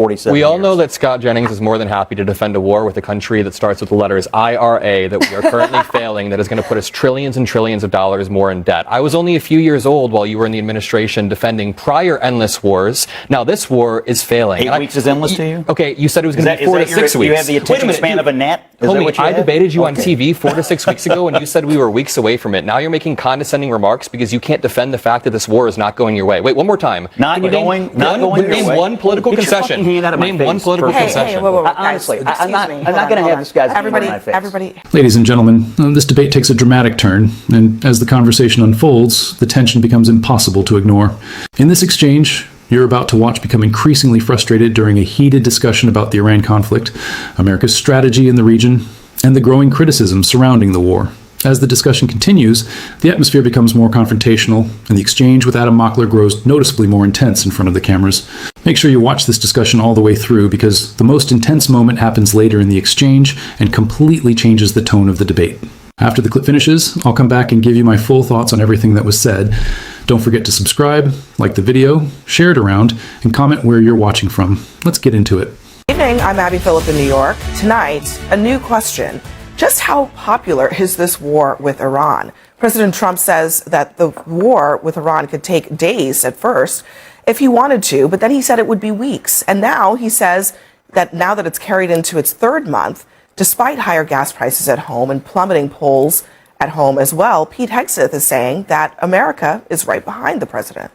47 We all years. know that Scott Jennings is more than happy to defend a war with a country that starts with the letters IRA that we are currently failing, that is going to put us trillions and trillions of dollars more in debt. I was only a few years old while you were in the administration defending prior endless wars. Now this war is failing. 8 weeks is endless to you? Okay, you said it was going to be 4 to 6 weeks. You have the attention span of a gnat? Homie, I debated you on TV 4 to 6 weeks ago, and you said we were weeks away from it. Now you're making condescending remarks because you can't defend the fact that this war is not going your way. Wait, one more time. Not going Name one political concession. Name one political concession. Honestly, I'm not going to have this guy's everybody, in my face. everybody. Ladies and gentlemen, this debate takes a dramatic turn, and as the conversation unfolds, the tension becomes impossible to ignore. In this exchange, you're about to watch become increasingly frustrated during a heated discussion about the Iran conflict, America's strategy in the region, and the growing criticism surrounding the war. As the discussion continues, the atmosphere becomes more confrontational, and the exchange with Adam Mockler grows noticeably more intense in front of the cameras. Make sure you watch this discussion all the way through, because the most intense moment happens later in the exchange and completely changes the tone of the debate. After the clip finishes, I'll come back and give you my full thoughts on everything that was said. Don't forget to subscribe, like the video, share it around, and comment where you're watching from. Let's get into it. Good evening, I'm Abby Phillip in New York. Tonight, a new question. Just how popular is this war with Iran? President Trump says that the war with Iran could take days at first if he wanted to, but then he said it would be weeks. And now he says that now that it's carried into its third month, despite higher gas prices at home and plummeting polls at home as well, Pete Hegseth is saying that America is right behind the president.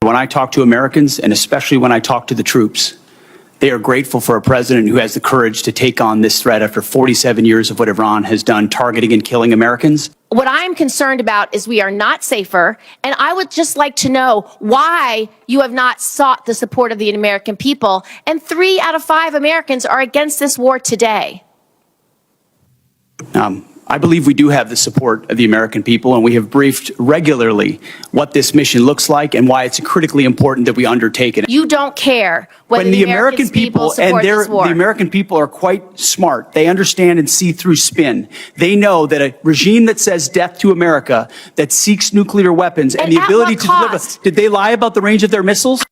When I talk to Americans, and especially when I talk to the troops, they are grateful for a president who has the courage to take on this threat after 47 years of what Iran has done, targeting and killing Americans. What I'm concerned about is we are not safer, and I would just like to know why you have not sought the support of the American people, and 3 out of 5 Americans are against this war today. I believe we do have the support of the American people, and we have briefed regularly what this mission looks like and why it's critically important that we undertake it. You don't care whether When the American people support this war. The American people are quite smart. They understand and see through spin. They know that a regime that says death to America, that seeks nuclear weapons and the ability to deliver. Did they lie about the range of their missiles?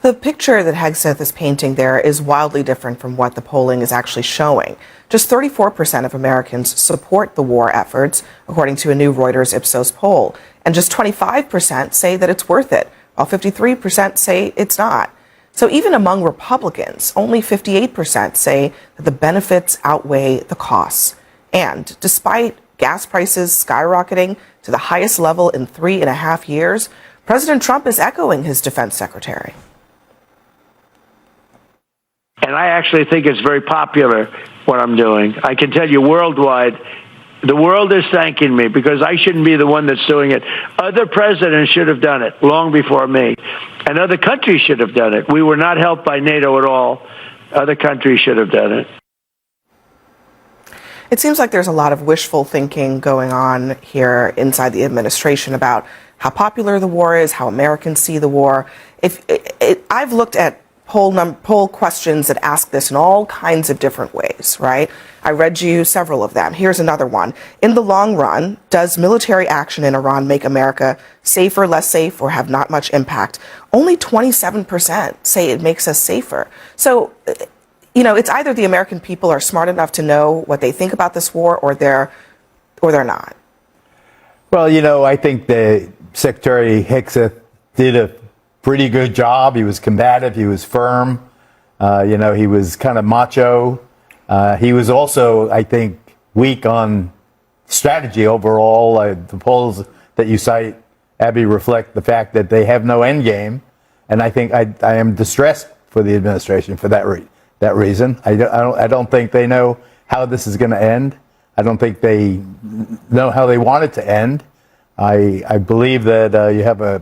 The picture that Hegseth is painting there is wildly different from what the polling is actually showing. Just 34% of Americans support the war efforts, according to a new Reuters Ipsos poll, and just 25% say that it's worth it, while 53% say it's not. So even among Republicans, only 58% say that the benefits outweigh the costs. And despite gas prices skyrocketing to the highest level in 3.5 years, President Trump is echoing his defense secretary. And I actually think it's very popular, what I'm doing. I can tell you worldwide, the world is thanking me because I shouldn't be the one that's doing it. Other presidents should have done it long before me. And other countries should have done it. We were not helped by NATO at all. Other countries should have done it. It seems like there's a lot of wishful thinking going on here inside the administration about how popular the war is, how Americans see the war. I've looked at poll questions that ask this in all kinds of different ways, right? I read you several of them. Here's another one. In the long run, does military action in Iran make America safer, less safe, or have not much impact? Only 27% say it makes us safer. So, it's either the American people are smart enough to know what they think about this war, or they're not. Well, I think the Secretary Hegseth did a pretty good job. He was combative. He was firm. He was kind of macho. He was also, I think, weak on strategy overall. The polls that you cite, Abby, reflect the fact that they have no end game. And I think I am distressed for the administration for that reason. I don't think they know how this is going to end. I don't think they know how they want it to end. I believe that you have a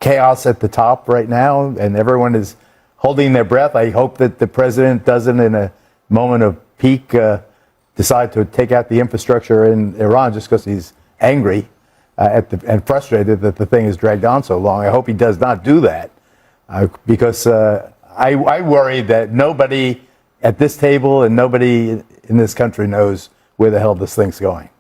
chaos at the top right now, and everyone is holding their breath. I hope that the president doesn't, in a moment of peak, decide to take out the infrastructure in Iran just because he's angry and frustrated that the thing has dragged on so long. I hope he does not do that, because I worry that nobody at this table and nobody in this country knows where the hell this thing's going.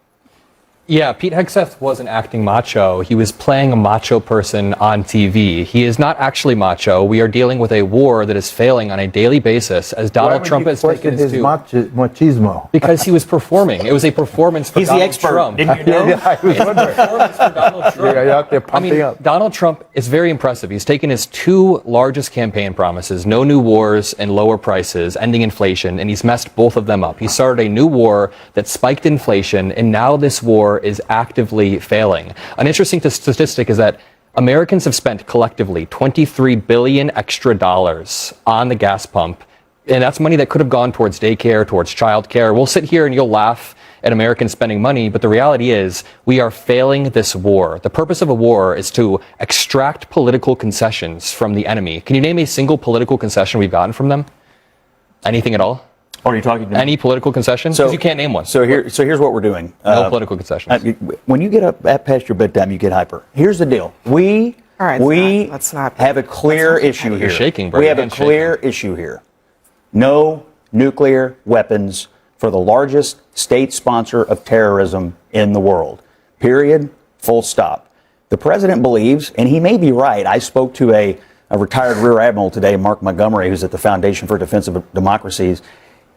Yeah, Pete Hegseth wasn't acting macho. He was playing a macho person on TV. He is not actually macho. We are dealing with a war that is failing on a daily basis as Donald Trump has taken his due. Machismo. Because he was performing. It was a performance for He's Donald the expert. Trump. Didn't you know? I was wondering. Performance for Donald Trump. You're out there pumping up. Donald Trump is very impressive. He's taken his two largest campaign promises, no new wars and lower prices, ending inflation, and he's messed both of them up. He started a new war that spiked inflation, and now this war is actively failing. An interesting statistic is that Americans have spent collectively $23 billion extra dollars on the gas pump, and that's money that could have gone towards daycare, towards childcare. We'll sit here and you'll laugh at Americans spending money, but the reality is we are failing this war. The purpose of a war is to extract political concessions from the enemy. Can you name a single political concession we've gotten from them? Anything at all? Or are you talking to me? Any political concession? Because you can't name one. So here's what we're doing. No political concessions. When you get up past your bedtime, you get hyper. Here's the deal. We let's not have a clear issue here. You're shaking, bro. We have a clear issue here. No nuclear weapons for the largest state sponsor of terrorism in the world. Period. Full stop. The president believes, and he may be right. I spoke to a retired Rear Admiral today, Mark Montgomery, who's at the Foundation for Defense of Democracies.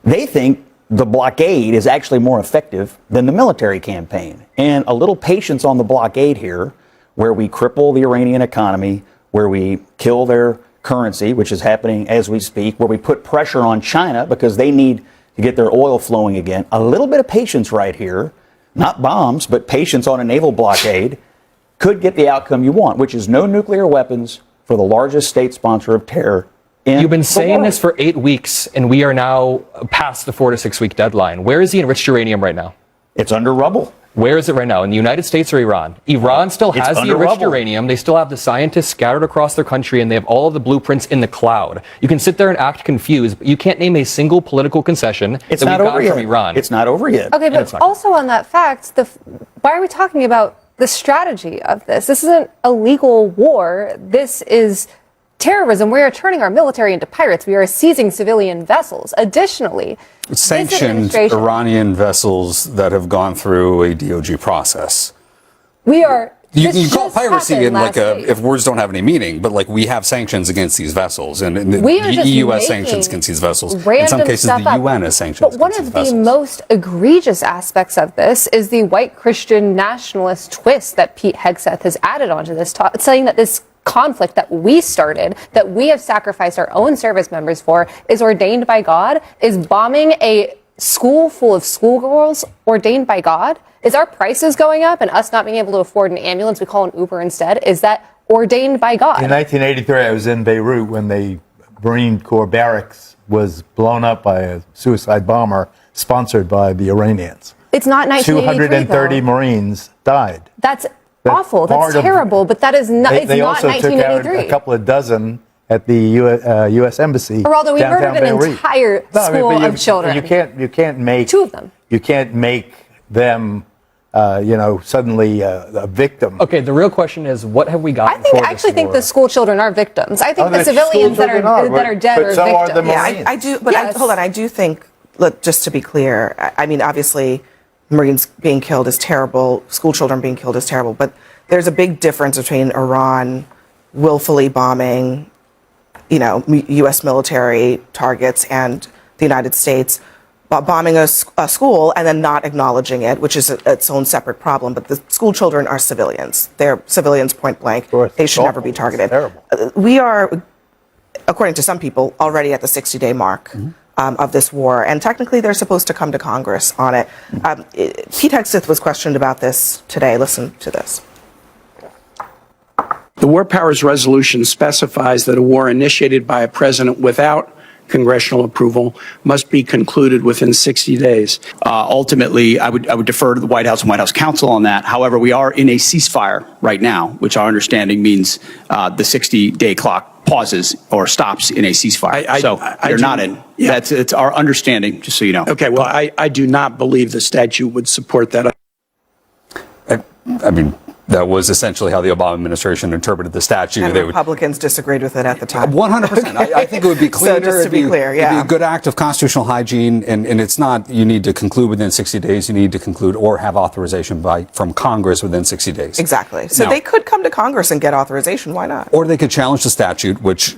They think the blockade is actually more effective than the military campaign. And a little patience on the blockade here, where we cripple the Iranian economy, where we kill their currency, which is happening as we speak, where we put pressure on China because they need to get their oil flowing again. A little bit of patience right here, not bombs, but patience on a naval blockade, could get the outcome you want, which is no nuclear weapons for the largest state sponsor of terror. You've been saying this for 8 weeks, and we are now past the 4 to 6 week deadline. Where is the enriched uranium right now? It's under rubble. Where is it right now? In the United States or Iran? Iran still has the enriched uranium. They still have the scientists scattered across their country, and they have all of the blueprints in the cloud. You can sit there and act confused, but you can't name a single political concession that we've gotten from Iran. It's not over yet. Okay, but also on that fact, why are we talking about the strategy of this? This isn't a legal war. This is terrorism. We are turning our military into pirates. We are seizing civilian vessels. Additionally, sanctioned Iranian vessels that have gone through a DOJ process. We are. You call piracy in if words don't have any meaning, but we have sanctions against these vessels, and the EU has sanctions against these vessels. In some cases, the UN has sanctions. But one of the most egregious aspects of this is the white Christian nationalist twist that Pete Hegseth has added onto this, saying that this conflict that we started, that we have sacrificed our own service members for, is ordained by God. Is bombing a school full of schoolgirls ordained by God? Is our prices going up and us not being able to afford an ambulance, we call an Uber instead? Is that ordained by God? In 1983, I was in Beirut when the Marine Corps barracks was blown up by a suicide bomber sponsored by the Iranians. It's not 1983, 230 Marines died. That's awful. That's terrible. But that is not. It's they not also 1983. took out a couple of dozen at the U.S. Embassy. Geraldo, we murdered an entire school of children. You can't make two of them. You can't make them, suddenly a victim. Okay, the real question is, what have we gotten? I actually think the school children are victims. I think the civilians that are dead are so victims. Are the Marines. Yeah, I do. But hold on. I do think. Just to be clear, I mean, obviously, Marines being killed is terrible. School children being killed is terrible. But there's a big difference between Iran willfully bombing, U.S. military targets and the United States bombing a school and then not acknowledging it, which is its own separate problem. But the school children are civilians. They're civilians point blank. They should never be targeted. Terrible. We are, according to some people, already at the 60-day mark. Of this war, and technically they're supposed to come to Congress on it. Pete Hegseth was questioned about this today. Listen to this. The War Powers Resolution specifies that a war initiated by a president without congressional approval must be concluded within 60 days. Ultimately, I would defer to the White House and White House counsel on that. However, we are in a ceasefire right now, which our understanding means the 60-day clock pauses or stops in a ceasefire. You're not in. Yeah. It's our understanding, just so you know. Okay, well, I do not believe the statute would support that. I mean, That was essentially how the Obama administration interpreted the statute. And Republicans disagreed with it at the time. 100%. I think it would be cleaner. So just to be clear, yeah. It'd be a good act of constitutional hygiene, and it's not you need to conclude within 60 days. You need to conclude or have authorization from Congress within 60 days. Exactly. So they could come to Congress and get authorization. Why not? Or they could challenge the statute, which,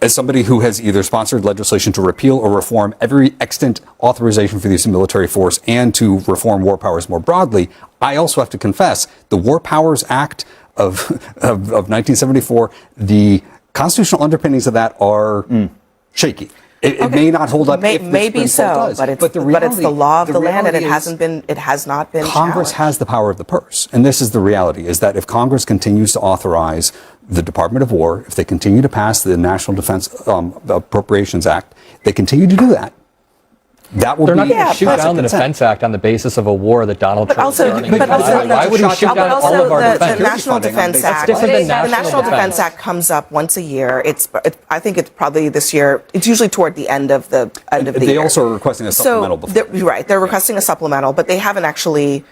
as somebody who has either sponsored legislation to repeal or reform every extant authorization for the use of military force and to reform war powers more broadly, I also have to confess the War Powers Act of 1974, the constitutional underpinnings of that are shaky. It may not hold up. Maybe so, but it's the law of the land, and it has not been. Congress has the power of the purse, and this is the reality: is that if Congress continues to authorize the Department of War, if they continue to pass the National Defense Appropriations Act, they continue to do that. That will They're not going to shoot down the Defense Act on the basis of a war that Donald Trump is starting. Why would he shoot down all of our defense? The National Defense Act. The National Defense Act comes up once a year. I think it's probably this year. It's usually toward the end of the year. They also are requesting a supplemental. Right. They're requesting a supplemental, but they haven't actually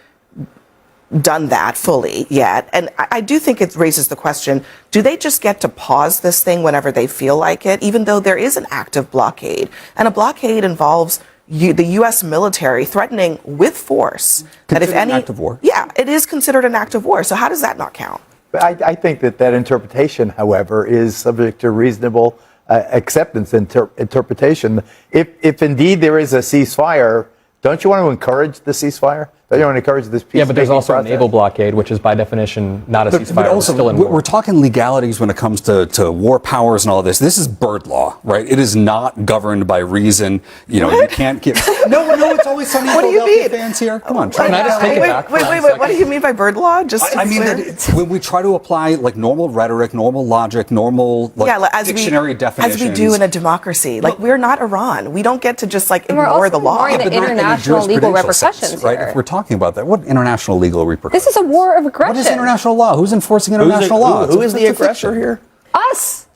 done that fully yet. And I do think it raises the question, do they just get to pause this thing whenever they feel like it, even though there is an active blockade? And a blockade involves the U.S. military threatening with force that if any act of war. Yeah, it is considered an act of war. So how does that not count? I think that interpretation, however, is subject to reasonable acceptance interpretation. If indeed there is a ceasefire, don't you want to encourage the ceasefire? Don't you want to encourage this peace? Yeah, but there's also a naval blockade, which is by definition not a ceasefire. But also, we're talking legalities when it comes to war powers and all this. This is bird law, right? It is not governed by reason. You know, you can't give. No, it's always sunny Philadelphia fans here. Come on, can I just take it back? Wait. What do you mean by bird law? I mean, when we try to apply like normal rhetoric, normal logic, normal dictionary definitions, as we do in a democracy. Like we're not Iran. We don't get to just ignore the law. The international legal repercussions, right? If we're talking about that, what international legal repercussions? This is a war of aggression. What is international law? Who's enforcing international law? Who is the aggressor here? Us.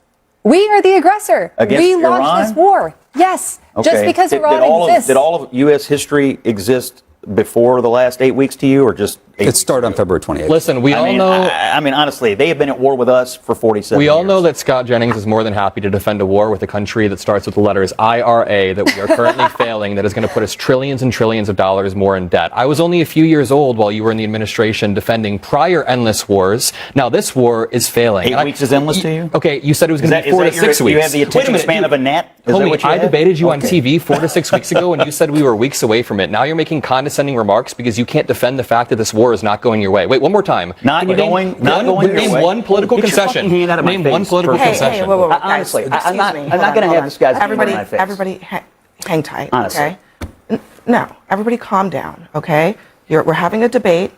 We are the aggressor. We launched this war. Yes. Okay. Just because Iran exists. Did all of U.S. history exist before the last 8 weeks to you, or just? It started on February 28th. Listen, we all know. I mean, honestly, they have been at war with us for 47 years. We all know that Scott Jennings is more than happy to defend a war with a country that starts with the letters IRA that we are currently failing, that is going to put us trillions and trillions of dollars more in debt. I was only a few years old while you were in the administration defending prior endless wars. Now this war is failing. 8 weeks is endless to you? Okay, you said it was going to be 4 to 6 weeks. You have the attention span of a gnat? Homie, I debated you on TV 4 to 6 weeks ago, and you said we were weeks away from it. Now you're making condescending remarks because you can't defend the fact that this war is not going your way. Wait, one more time. Not going Name one political concession. Name one political concession. Whoa. Honestly, I'm not going to have this guy's Everybody, hang tight. Honestly. Okay. No, everybody, calm down. Okay. We're having a debate.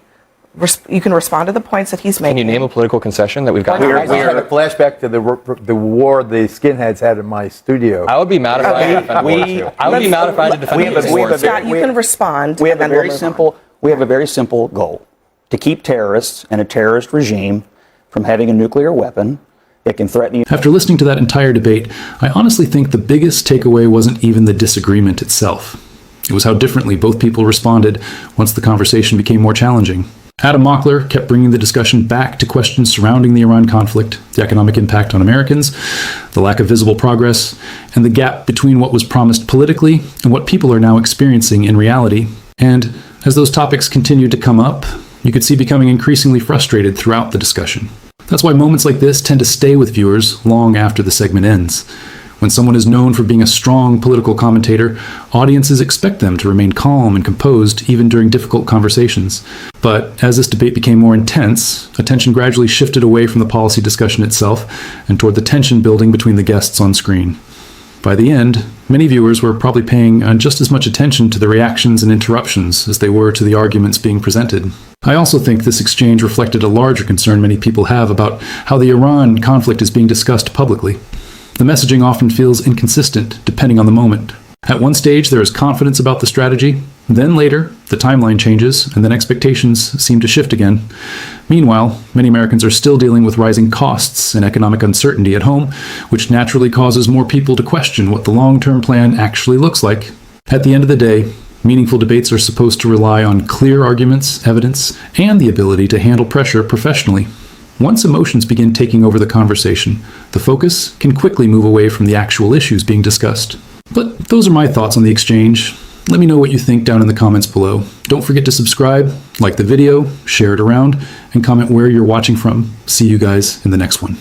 You can respond to the points that he's making. Can you name a political concession that we've got? We had a flashback to the war the skinheads had in my studio. I would be mad if I had to defend war too. I would be mad if I had to defend war. Scott, you can respond. We have a very simple goal: to keep terrorists and a terrorist regime from having a nuclear weapon that can threaten you. After listening to that entire debate, I honestly think the biggest takeaway wasn't even the disagreement itself. It was how differently both people responded once the conversation became more challenging. Adam Mockler kept bringing the discussion back to questions surrounding the Iran conflict, the economic impact on Americans, the lack of visible progress, and the gap between what was promised politically and what people are now experiencing in reality. And as those topics continued to come up, you could see becoming increasingly frustrated throughout the discussion. That's why moments like this tend to stay with viewers long after the segment ends. When someone is known for being a strong political commentator, audiences expect them to remain calm and composed even during difficult conversations. But as this debate became more intense, attention gradually shifted away from the policy discussion itself and toward the tension building between the guests on screen. By the end, many viewers were probably paying just as much attention to the reactions and interruptions as they were to the arguments being presented. I also think this exchange reflected a larger concern many people have about how the Iran conflict is being discussed publicly. The messaging often feels inconsistent depending on the moment. At one stage, there is confidence about the strategy. Then later, the timeline changes, and then expectations seem to shift again. Meanwhile, many Americans are still dealing with rising costs and economic uncertainty at home, which naturally causes more people to question what the long-term plan actually looks like. At the end of the day, Meaningful debates are supposed to rely on clear arguments, evidence, and the ability to handle pressure professionally. Once emotions begin taking over the conversation, the focus can quickly move away from the actual issues being discussed. But those are my thoughts on the exchange. Let me know what you think down in the comments below. Don't forget to subscribe, like the video, share it around, and comment where you're watching from. See you guys in the next one.